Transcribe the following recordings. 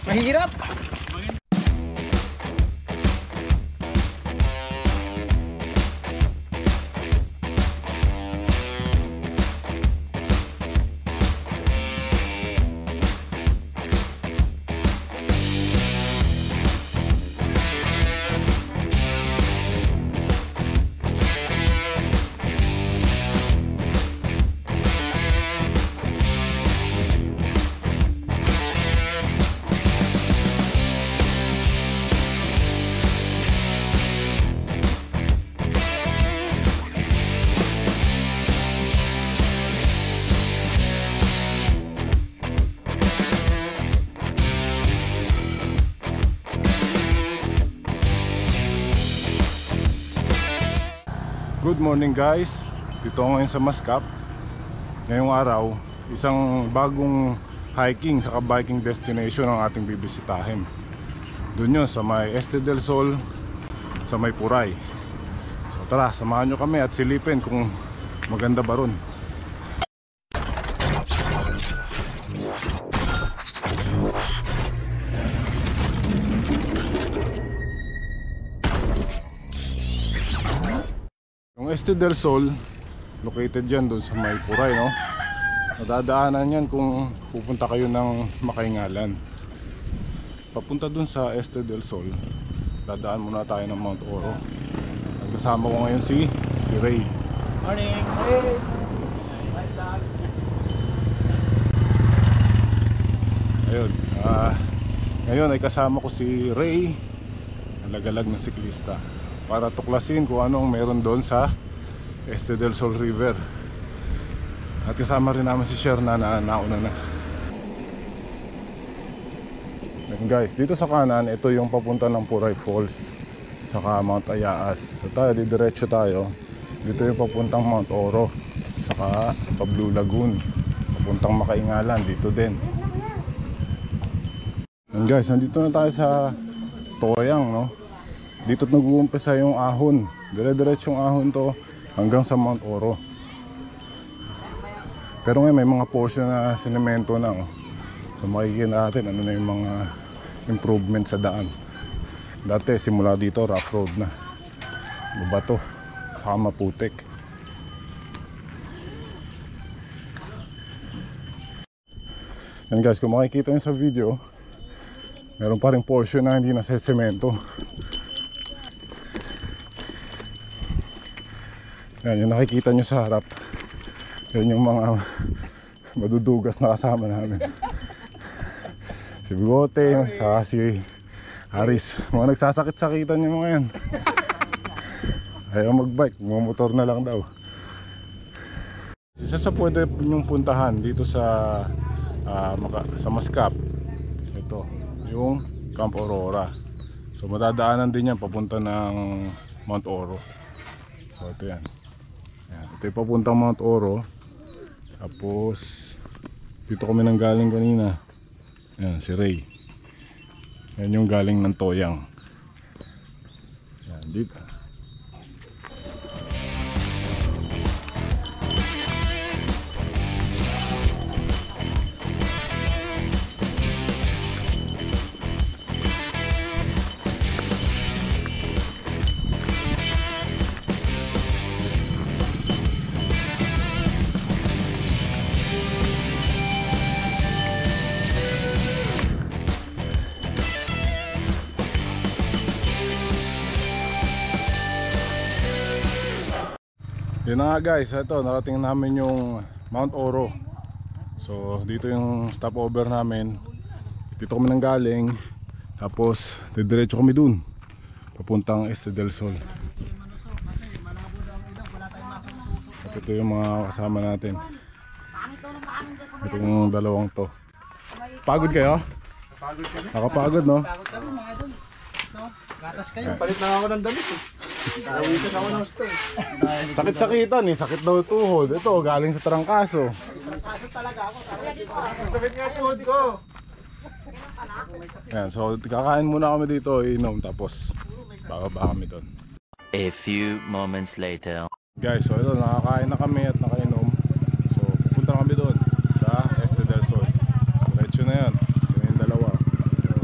Mahirap. Good morning guys, dito ngayon sa Mascap. Ngayong araw, isang bagong hiking saka biking destination ang ating bibisitahin. Doon yun sa may Este del Sol, sa may Puray. So tara, samahan nyo kami at silipin kung maganda ba ron. Yung Este del Sol, located yan doon sa may Puray, no? Nadadaanan yan kung pupunta kayo ng Makaingalan. Papunta doon sa Este del Sol, dadaan muna tayo ng Mount Oro. Kasama ko ngayon si Ray. Morning. Ayun, ngayon ay kasama ko si Ray, nalagalag na siklista, para tuklasin kung anong meron doon sa Este del Sol River. At kasama rin naman si Sherna na nauna na. And guys, dito sa kanan, ito yung papunta ng Puray Falls saka Mount Ayaas. So tayo, didiretso tayo. Dito yung papuntang Mount Oro saka Blue Lagoon, papuntang Makaingalan, dito din. And guys, nandito na tayo sa Toyang, no? Dito nag-uumpisa yung ahon. Dire-diretso yung ahon to hanggang sa Mount Oro. Pero ngayon may mga portion na sinemento na, oh. So makikita natin ano na yung mga improvement sa daan. Dati simula dito rough road na, babato, saka maputik. And guys, kung makikita nyo sa video, meron pa rin portion na hindi na sa semento. Yan, yung nakikita nyo sa harap, yan yung mga madudugas na kasama namin. Si Bigote, saka si Aris. Mga nagsasakit-sakitan yung mga yan. Ayaw magbike, motor na lang daw. Isa sa pwede nyong puntahan dito sa Mascap, ito yung Camp Aurora. So madadaanan din yan papunta ng Mount Oro. So ito yan. Ito yung papuntang Mount Oro. Tapos dito kami nang galing kanina. Yan, si Ray. Yan yung galing ng Toyang. Yan, dito. Yun na nga guys, ito narating namin yung Mount Oro. So dito yung stopover namin. Dito kami nang galing. Tapos didiretso kami dun papuntang Este del Sol. At ito yung mga kasama natin. Ito yung dalawang to. Pagod kayo? Pagod kami. Nakapagod, no? Pagod kami mga idol. No? Gatas kayo. Palit na ako ng damit, eh. Nawitas ako ng store. Sakit-sakitan eh, sakit daw tuhod. Ito galing sa trangkaso. Trangkaso talaga ako. Sakit nga tuhod ko. Yan, so kakain muna kami dito, inom, tapos bababa kami doon. A few moments later. Guys, so ito, nakakain na kami at nakainom. So pupunta kami doon sa Este del Sol. Diretso na yan, yun yung dalawa. So,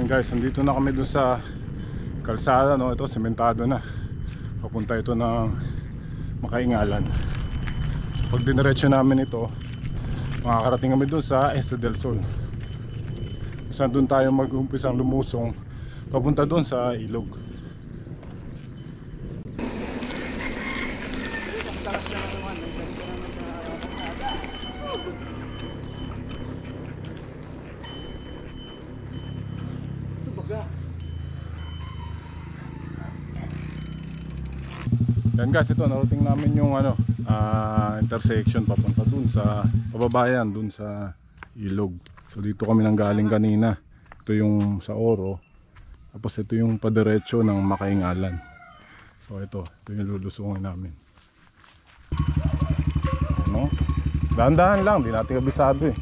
Yan guys, nandito na kami dun sa kalsada, no? Ito, sementado na. Papunta ito ng Makaingalan. So, pag diniretso namin ito, makakarating kami dun sa Este del Sol. Saan dun tayo mag-umpisang lumusong papunta dun sa ilog. Yan guys, ito narating namin yung intersection papunta dun sa pababayan, dun sa ilog. So dito kami nang galing kanina. Ito yung sa Oro. Tapos ito yung padiretso ng Makaingalan. So ito yung lulusungin namin. Ano? Dahan-dahan lang, di natin kabisado eh.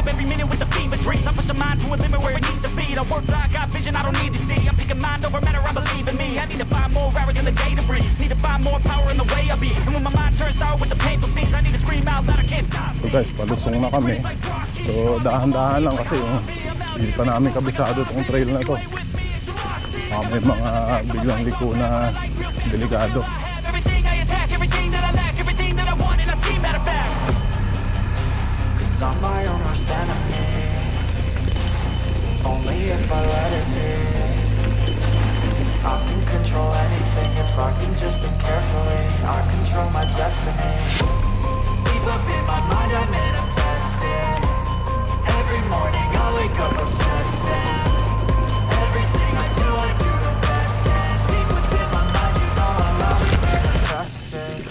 Every minute with the fever dreams, I push my mind to a limit where it needs to be. I work like I got vision I don't need to see. I'm picking mind over matter, I believe in me. I need to find more hours in the day to breathe. Need to find more power in the way I be. And when my mind turns sour with the painful scenes, I need to scream out loud, I can't stop. So guys, palusong na kami. So dahan-dahan lang kasi hindi pa namin kabisado itong trail na to. May mga biglang liko na delikado. Everything I attack, everything that I lack, everything that I want, and I see matter of fact. I'm my own worst enemy. Only if I let it be. I can control anything if I can just think carefully. I control my destiny. Deep up in my mind I manifest it. Every morning I wake up obsessed and everything I do the best. And deep within my mind you know I'll always manifest it.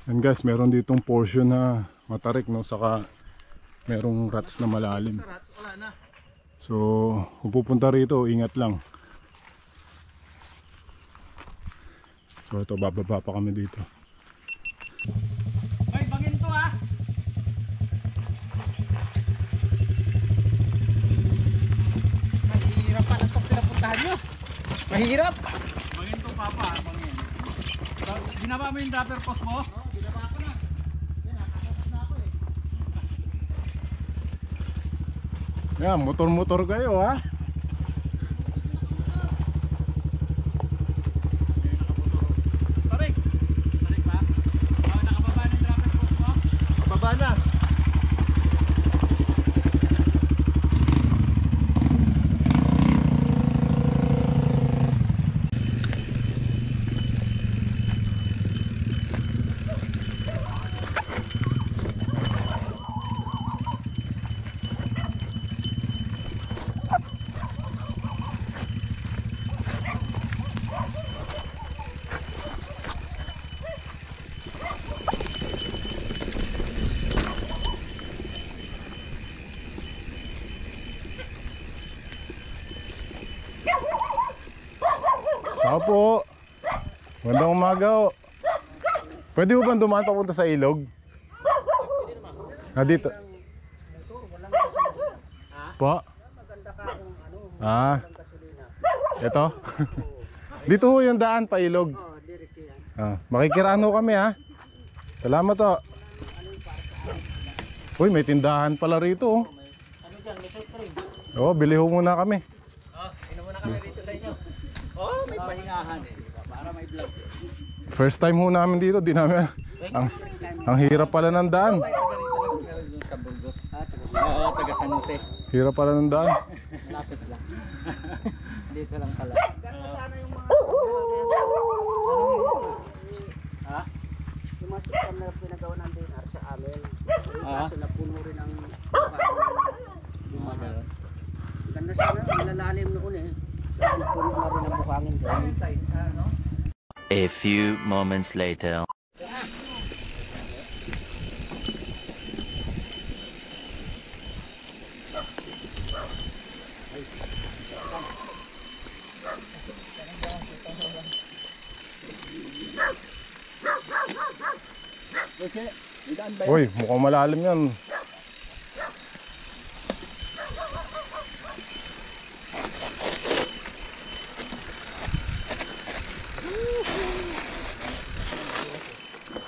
And guys, meron ditong portion na matarik, no? Saka merong rats na malalim. So kung pupunta rito, ingat lang. So ito, bababa pa kami dito. Ay, bangin to ah. Mahirap pa na itong pinapuntahan nyo. Mahirap. Bangin to papa, bangin. Binaba mo yung dapper post mo? Oo, binaba ko na. Yan, nakakapos na ako eh. Yan, motor-motor kayo ha. na. Tao po. Magandang umaga ho. Pwede mo ba dumaan papunta sa ilog? Dito. Po? Ito? Dito ho yung daan pa ilog. Makikiraan ho kami ha. Salamat ho. Uy, may tindahan pala rito. Oo, bili ho muna kami. Inom muna kami dito sa inyo. Oh, may pahingahan eh. Para may vlog. First time ho namin dito, di namin ang hirap pala ng daan. Sa Burgos. Oo, taga San Jose. Hirap pala ng daan. Lapit lang. Dito lang pala. Sana yung mga ha? Yung mga system na pinagawa ng dinar sa amin. Kaso napuno rin ang buhangin. Ganda sana, malalalim noon eh. Napuno na rin ang buhangin doon. A few moments later. Uy, mukhang malalim yan.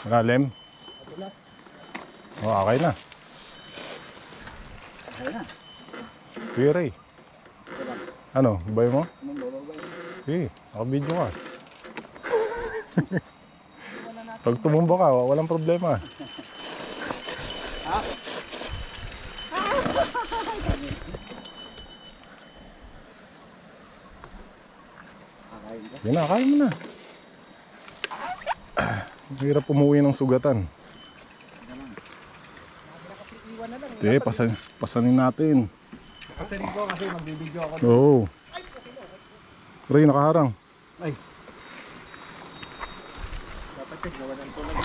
Malalim? Oh, okay na. Okay na. Kuya Ray. Ano, bay mo? Sige, naka-video ka. Pag tumumba ka, walang problema. Yan na, kaya mo na. Hirap umuwi ng sugatan. Hindi, pasanin natin. Pasanin ko kasi magbibideo ako. Oo. Ray, nakaharang. Ay. Dapat eh, gawanan ko lang.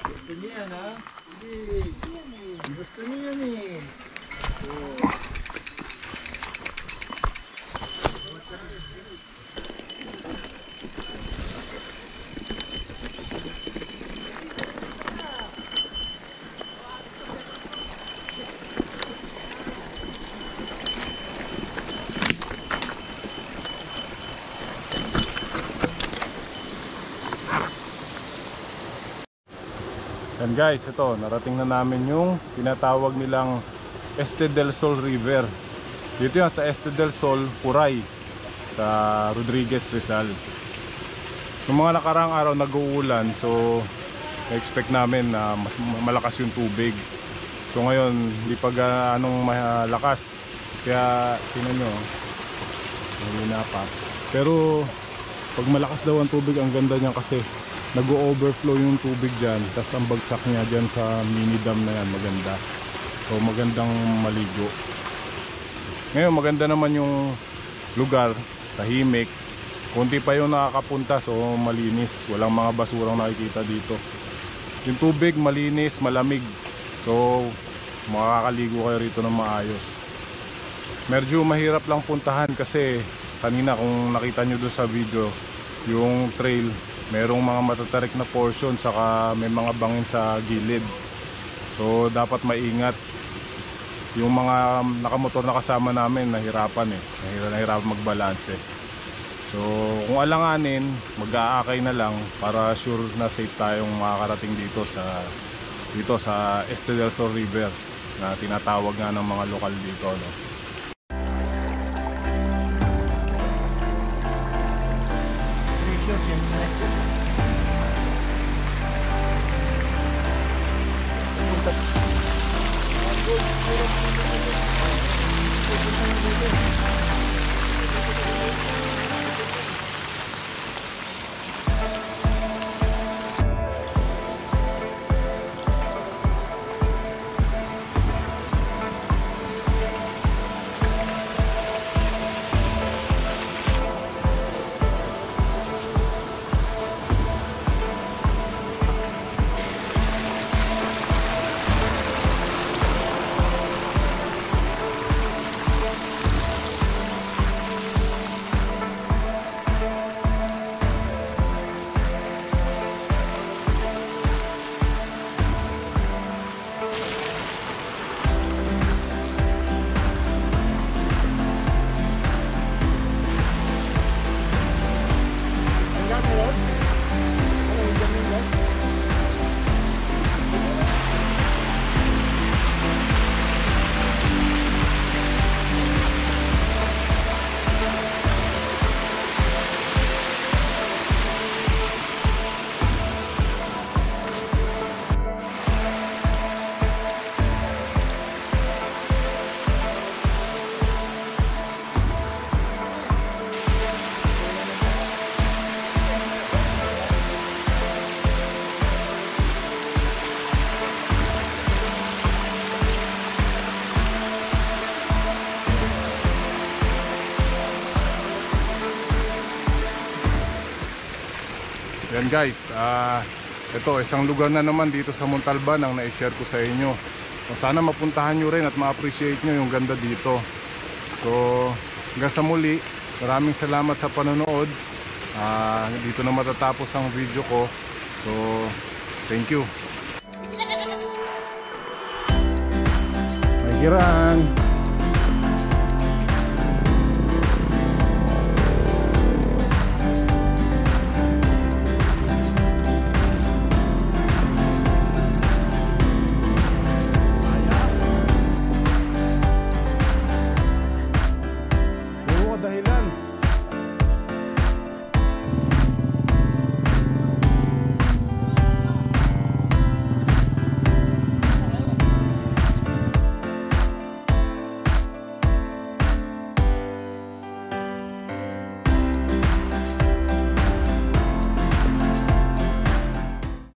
Gusto niya yan ha? Gusto niya yan eh. And guys, ito, narating na namin yung tinatawag nilang Este del Sol River. Dito yan sa Este del Sol, Puray, sa Rodriguez, Rizal. Noong mga nakarang araw nag-uulan, so expect namin na mas malakas yung tubig. So ngayon, hindi pa anong malakas. Kaya tingnan nyo, mahina pa. Pero pag malakas daw ang tubig, ang ganda niyan kasi nag-overflow yung tubig dyan, tapos ang bagsak niya dyan sa mini dam na yan, maganda. So magandang maligo. Ngayon maganda naman yung lugar, tahimik. Kunti pa yung nakakapunta, so malinis. Walang mga basurang nakikita dito. Yung tubig malinis, malamig. So makakaligo kayo rito ng maayos. Medyo mahirap lang puntahan kasi kanina kung nakita nyo doon sa video, yung trail merong mga matatarik na portion, saka may mga bangin sa gilid. So dapat maingat. Yung mga nakamotor na kasama namin nahirapan nahirapan magbalanse. So kung alanganin, mag-aakay na lang para sure na safe tayong makakarating dito sa Este del Sol River na tinatawag nga ng mga lokal dito, no? Yan guys, ito isang lugar na naman dito sa Montalban ang na-share ko sa inyo. Sana mapuntahan nyo rin at ma-appreciate nyo yung ganda dito. So hanggang sa muli, maraming salamat sa panonood. Dito na matatapos ang video ko. So thank you. May giraan.